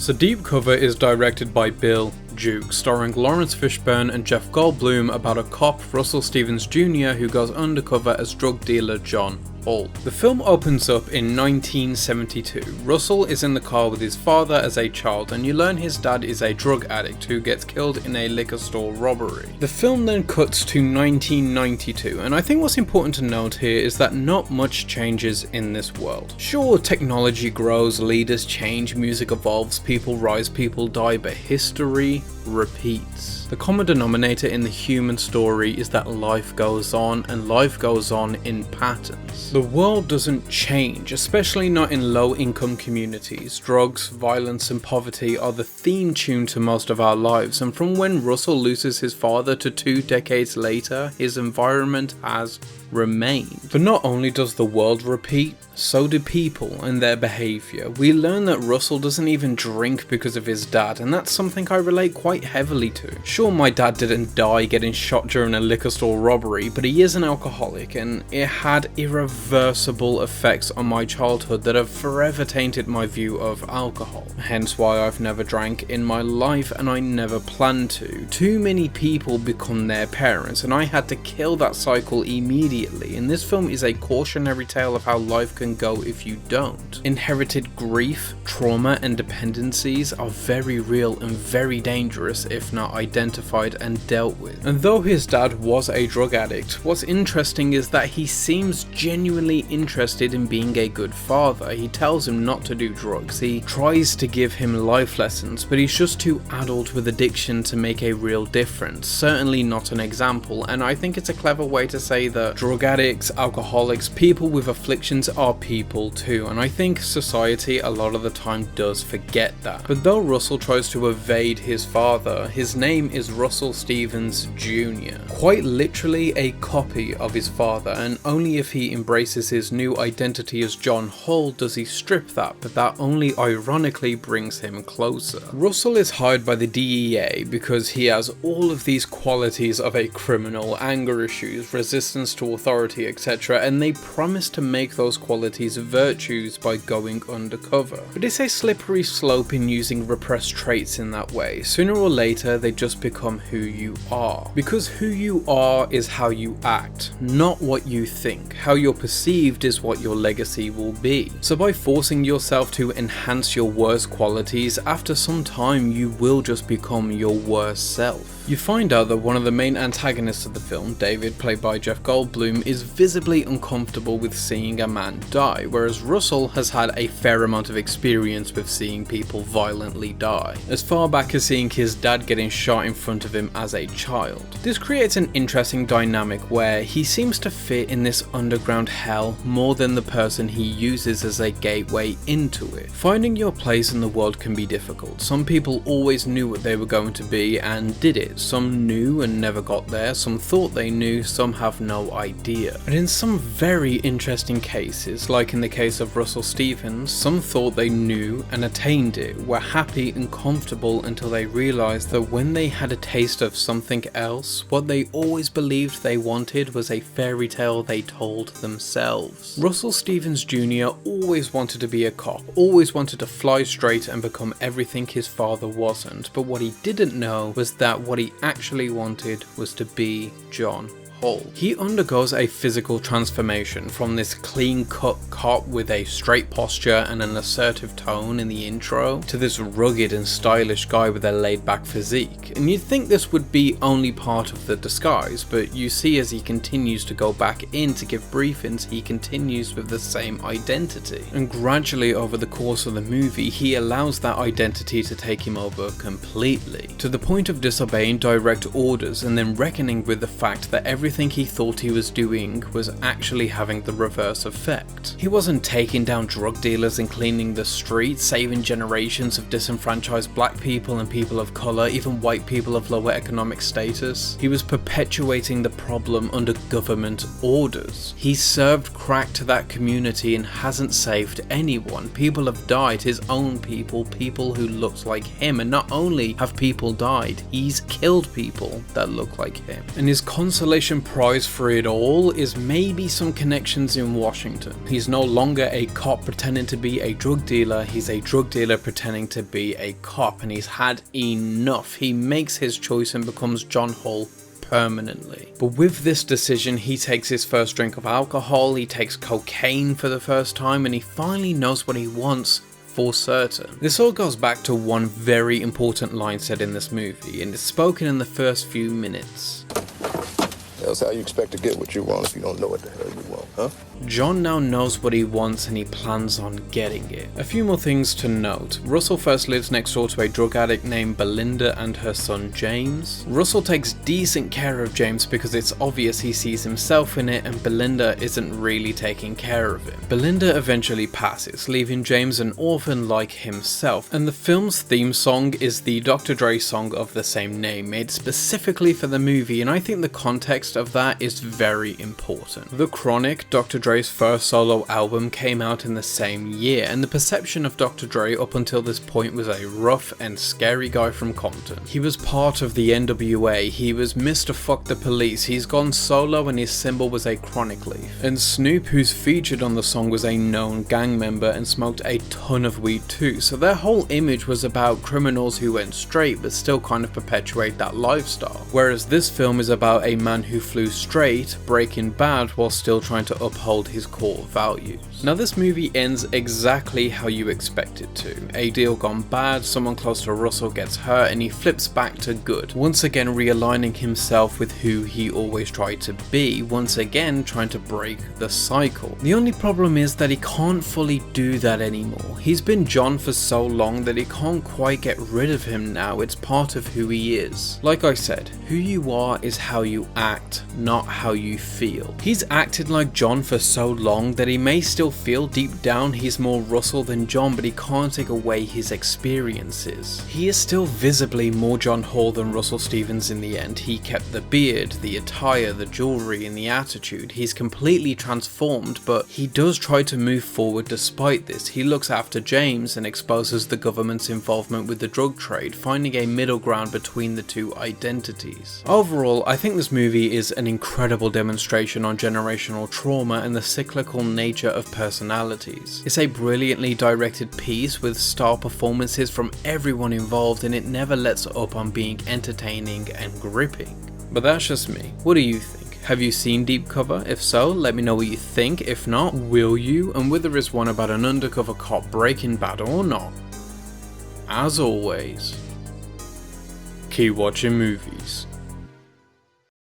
So Deep Cover is directed by Bill Duke, starring Lawrence Fishburne and Jeff Goldblum, about a cop, Russell Stevens Jr., who goes undercover as drug dealer John Hall. The film opens up in 1972. Russell is in the car with his father as a child, and you learn his dad is a drug addict who gets killed in a liquor store robbery. The film then cuts to 1992, and I think what's important to note here is that not much changes in this world. Sure, technology grows, leaders change, music evolves, people rise, people die, but history repeats. The common denominator in the human story is that life goes on, and life goes on in patterns. The world doesn't change, especially not in low-income communities. Drugs, violence and poverty are the theme tune to most of our lives, and from when Russell loses his father to 2 decades later, his environment has remained. But not only does the world repeat, so do people and their behaviour. We learn that Russell doesn't even drink because of his dad, and that's something I relate quite heavily to. Sure, my dad didn't die getting shot during a liquor store robbery, but he is an alcoholic, and it had irreversible effects on my childhood that have forever tainted my view of alcohol. Hence why I've never drank in my life, and I never plan to. Too many people become their parents, and I had to kill that cycle immediately. And this film is a cautionary tale of how life can go if you don't. Inherited grief, trauma and dependencies are very real and very dangerous if not identified and dealt with. And though his dad was a drug addict, what's interesting is that he seems genuinely interested in being a good father. He tells him not to do drugs, he tries to give him life lessons, but he's just too addled with addiction to make a real difference. Certainly not an example, and I think it's a clever way to say that drug addicts, alcoholics, people with afflictions are people too, and I think society a lot of the time does forget that. But though Russell tries to evade his father, his name is Russell Stevens Jr., quite literally a copy of his father, and only if he embraces his new identity as John Hall does he strip that, but that only ironically brings him closer. Russell is hired by the DEA because he has all of these qualities of a criminal: anger issues, resistance to authority, etc., and they promise to make those qualities virtues by going undercover. But it's a slippery slope in using repressed traits in that way. Sooner or later they just become who you are. Because who you are is how you act, not what you think. How you're perceived is what your legacy will be. So by forcing yourself to enhance your worst qualities, after some time you will just become your worst self. You find out that one of the main antagonists of the film, David, played by Jeff Goldblum, is visibly uncomfortable with seeing a man die, whereas Russell has had a fair amount of experience with seeing people violently die, as far back as seeing his dad getting shot in front of him as a child. This creates an interesting dynamic where he seems to fit in this underground hell more than the person he uses as a gateway into it. Finding your place in the world can be difficult. Some people always knew what they were going to be and did it. Some knew and never got there, some thought they knew, some have no idea. But in some very interesting cases, like in the case of Russell Stevens, some thought they knew and attained it, were happy and comfortable until they realized that when they had a taste of something else, what they always believed they wanted was a fairy tale they told themselves. Russell Stevens Jr. always wanted to be a cop, always wanted to fly straight and become everything his father wasn't, but what he didn't know was that what he actually wanted was to be John Hall. He undergoes a physical transformation from this clean-cut cop with a straight posture and an assertive tone in the intro to this rugged and stylish guy with a laid-back physique. And you'd think this would be only part of the disguise, but you see as he continues to go back in to give briefings, he continues with the same identity. And gradually over the course of the movie, he allows that identity to take him over completely, to the point of disobeying direct orders and then reckoning with the fact that everything he thought he was doing was actually having the reverse effect. He wasn't taking down drug dealers and cleaning the streets, saving generations of disenfranchised black people and people of colour, even white people of lower economic status. He was perpetuating the problem under government orders. He served crack to that community and hasn't saved anyone. People have died, his own people, people who looked like him, and not only have people died, he's killed people that look like him. And his consolation grand prize for it all is maybe some connections in Washington. He's no longer a cop pretending to be a drug dealer, he's a drug dealer pretending to be a cop, and he's had enough. He makes his choice and becomes John Hall permanently. But with this decision, he takes his first drink of alcohol, he takes cocaine for the first time, and he finally knows what he wants for certain. This all goes back to one very important line said in this movie, and it's spoken in the first few minutes. Else how you expect to get what you want if you don't know what the hell you want, huh? John now knows what he wants and he plans on getting it. A few more things to note. Russell first lives next door to a drug addict named Belinda and her son James. Russell takes decent care of James because it's obvious he sees himself in it, and Belinda isn't really taking care of him. Belinda eventually passes, leaving James an orphan like himself, and the film's theme song is the Dr. Dre song of the same name, made specifically for the movie, and I think the context of that is very important. The Chronic, Dr. Dre's first solo album, came out in the same year, and the perception of Dr. Dre up until this point was a rough and scary guy from Compton. He was part of the NWA, he was Mr. Fuck the Police, he's gone solo and his symbol was a chronic leaf. And Snoop, who's featured on the song, was a known gang member and smoked a ton of weed too, so their whole image was about criminals who went straight but still kind of perpetuate that lifestyle. Whereas this film is about a man who flew straight, breaking bad while still trying to uphold his core values. Now this movie ends exactly how you expect it to. A deal gone bad, someone close to Russell gets hurt, and he flips back to good, once again realigning himself with who he always tried to be, once again trying to break the cycle. The only problem is that he can't fully do that anymore. He's been John for so long that he can't quite get rid of him now, it's part of who he is. Like I said, who you are is how you act, not how you feel. He's acted like John for so long that he may still feel deep down he's more Russell than John, but he can't take away his experiences. He is still visibly more John Hall than Russell Stevens in the end. He kept the beard, the attire, the jewelry, and the attitude. He's completely transformed, but he does try to move forward despite this. He looks after James and exposes the government's involvement with the drug trade, finding a middle ground between the two identities. Overall, I think this movie is an incredible demonstration on generational trauma and the cyclical nature of personalities. It's a brilliantly directed piece with star performances from everyone involved, and it never lets up on being entertaining and gripping. But that's just me. What do you think? Have you seen Deep Cover? If so, let me know what you think. If not, will you? And whether it's one about an undercover cop breaking bad or not. As always, keep watching movies.